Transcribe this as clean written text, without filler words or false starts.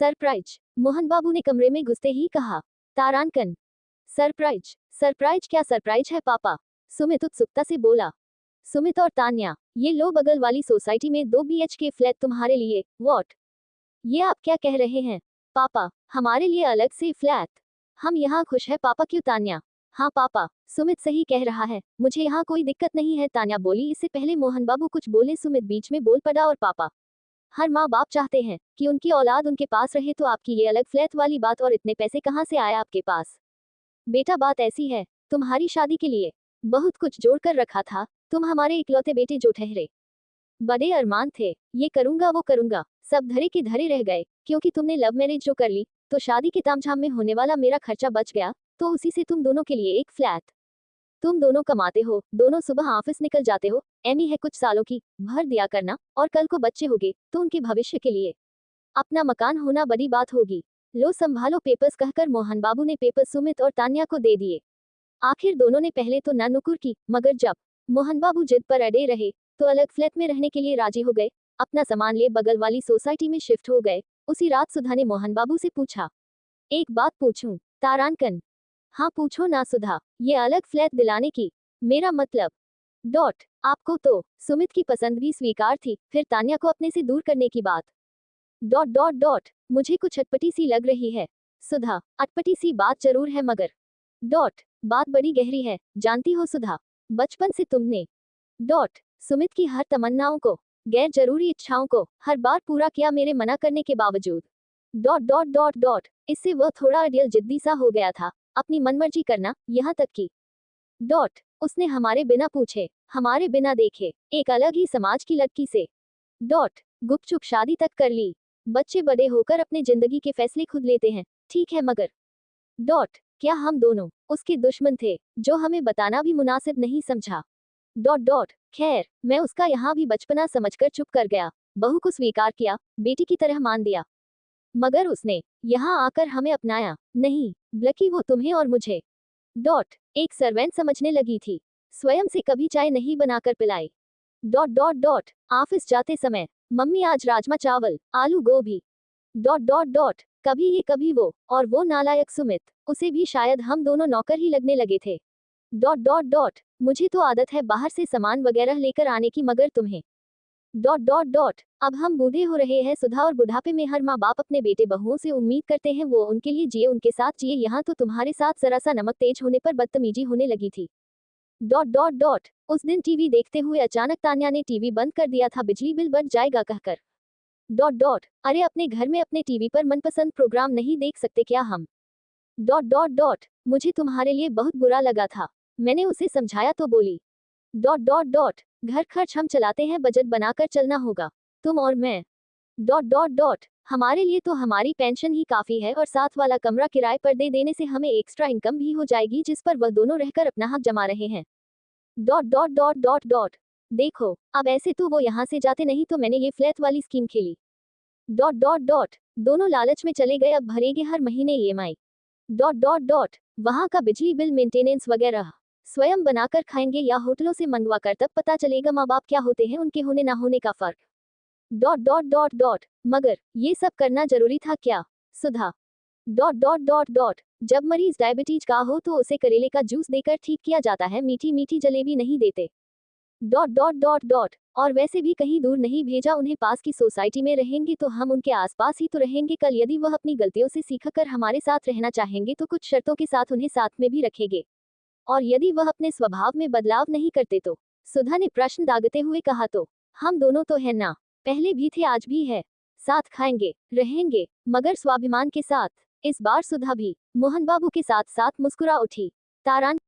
Surprise, Mohan बाबू ने कमरे में घुसते ही कहा। तारांकन, सरप्राइज, सरप्राइज क्या सरप्राइज है पापा? सुमित उत्सुकता से बोला। सुमित और तान्या, ये लो बगल वाली सोसाइटी में 2 BHK फ्लैट तुम्हारे लिए। व्हाट? ये आप क्या कह रहे हैं पापा? हमारे लिए अलग से फ्लैट? हम यहाँ खुश है पापा। क्यों तान्या? हाँ पापा, सुमित सही कह रहा है, मुझे यहाँ कोई दिक्कत नहीं है, तान्या बोली। इससे पहले मोहन बाबू कुछ बोले, सुमित बीच में बोल पड़ा। और पापा, हर माँ बाप चाहते हैं कि उनकी औलाद उनके पास रहे, तो आपकी ये अलग फ्लैट वाली बात और इतने पैसे कहाँ से आए आपके पास? बेटा बात ऐसी है, तुम्हारी शादी के लिए बहुत कुछ जोड़ कर रखा था। तुम हमारे इकलौते बेटे जो ठहरे, बड़े अरमान थे, ये करूंगा वो करूंगा, सब धरे के धरे रह गए। क्योंकि तुमने लव मैरिज जो कर ली, तो शादी के तामझाम में होने वाला मेरा खर्चा बच गया, तो उसी से तुम दोनों के लिए एक फ्लैट। तुम दोनों कमाते हो, दोनों सुबह ऑफिस निकल जाते हो, एमी है कुछ सालों की, भर दिया करना, और कल को बच्चे होंगे तो उनके भविष्य के लिए अपना मकान होना बड़ी बात होगी। लो संभालो पेपर्स, कहकर मोहन बाबू ने पेपर सुमित और तान्या को दे दिए। आखिर दोनों ने पहले तो ना नुकुर की, मगर जब मोहन बाबू जिद पर अड़े रहे तो अलग फ्लैट में रहने के लिए राजी हो गए। अपना सामान ले बगल वाली सोसाइटी में शिफ्ट हो गए। उसी रात सुधा ने मोहन बाबू से पूछा, एक बात पूछूं तारांकन? हाँ पूछो ना सुधा। ये अलग फ्लैट दिलाने की मेरा मतलब डॉट आपको तो सुमित की पसंद भी स्वीकार थी, फिर तान्या को अपने से दूर करने की बात डॉट डॉट डॉट मुझे कुछ अटपटी सी लग रही है सुधा। अटपटी सी बात जरूर है, मगर डॉट बात बड़ी गहरी है, जानती हो सुधा। बचपन से तुमने डॉट सुमित की हर तमन्नाओं को, गैर जरूरी इच्छाओं को हर बार पूरा किया मेरे मना करने के बावजूद। डॉट डॉट डॉट डॉट इससे वह थोड़ा अडियल जिद्दी सा हो गया था, अपनी मनमर्जी करना, यहाँ तक कि डॉट उसने हमारे बिना पूछे, हमारे बिना देखे एक अलग ही समाज की लड़की से डॉट गुपचुप शादी तक कर ली। बच्चे बड़े होकर अपने जिंदगी के फैसले खुद लेते हैं, ठीक है, मगर डॉट क्या हम दोनों उसके दुश्मन थे, जो हमें बताना भी मुनासिब नहीं समझा? डॉट डॉट खैर, मैं उसका यहाँ भी बचपना समझकर चुप कर गया, बहू को स्वीकार किया, बेटी की तरह मान दिया, मगर उसने यहाँ आकर हमें अपनाया नहीं, बल्कि वो तुम्हें और मुझे डॉट एक सर्वेंट समझने लगी थी, स्वयं से कभी चाय नहीं बनाकर पिलाई। डॉट डॉट डॉट ऑफिस जाते समय, मम्मी आज राजमा चावल आलू गोभी डॉट डॉट डॉट कभी ये कभी वो, और वो नालायक सुमित, उसे भी शायद हम दोनों नौकर ही लगने लगे थे। डॉट डॉट डॉट मुझे तो आदत है बाहर से सामान वगैरह लेकर आने की, मगर तुम्हें डॉट डॉट डॉट अब हम बूढ़े हो रहे हैं सुधा, और बुढ़ापे में हर माँ बाप अपने बेटे बहुओं से उम्मीद करते हैं वो उनके लिए जिए, उनके साथ जिए। यहाँ तो तुम्हारे साथ जरा सा नमक तेज होने पर बदतमीजी होने लगी थी। डॉट डॉट डॉट उस दिन टीवी देखते हुए अचानक तान्या ने टीवी बंद कर दिया था, बिजली बिल बढ़ जाएगा कहकर। डॉट डॉट अरे अपने घर में अपने टीवी पर मनपसंद प्रोग्राम नहीं देख सकते क्या हम? डॉट डॉट डॉट मुझे तुम्हारे लिए बहुत बुरा लगा था, मैंने उसे समझाया तो बोली। डॉट डॉट डॉट घर खर्च हम चलाते हैं, बजट बनाकर चलना होगा, तुम और मैं। डॉट डॉट डॉट हमारे लिए तो हमारी पेंशन ही काफी है, और साथ वाला कमरा किराए पर दे देने से हमें एक्स्ट्रा इनकम भी हो जाएगी, जिस पर वह दोनों रहकर अपना हक जमा रहे हैं। Dot dot dot dot dot देखो अब ऐसे तो वो यहाँ से जाते नहीं, तो मैंने ये फ्लैट वाली स्कीम खेली। डॉट डॉट डॉट दोनों लालच में चले गए, अब भरेंगे हर महीने EMI। डॉट डॉट डॉट वहाँ का बिजली बिल, मेंटेनेंस वगैरह स्वयं बनाकर खाएंगे या होटलों से मंगवा कर, तब पता चलेगा माँ बाप क्या होते हैं, उनके होने ना होने का फर्क। डॉट डॉट डॉट डॉट मगर ये सब करना जरूरी था क्या सुधा? डॉट डॉट डॉट डॉट जब मरीज डायबिटीज का हो तो उसे करेले का जूस देकर ठीक किया जाता है, मीठी मीठी जलेबी नहीं देते। डॉट डॉट डॉट डॉट और वैसे भी कहीं दूर नहीं भेजा उन्हें, पास की सोसाइटी में रहेंगे तो हम उनके आसपास ही तो रहेंगे, कल यदि वह अपनी गलतियों से सीखकर हमारे साथ रहना चाहेंगे तो कुछ शर्तों के साथ उन्हें साथ में भी रखेंगे, और यदि वह अपने स्वभाव में बदलाव नहीं करते तो? सुधा ने प्रश्न दागते हुए कहा। तो हम दोनों तो है ना, पहले भी थे आज भी है, साथ खाएंगे रहेंगे, मगर स्वाभिमान के साथ। इस बार सुधा भी मोहन बाबू के साथ साथ मुस्कुरा उठी। तारान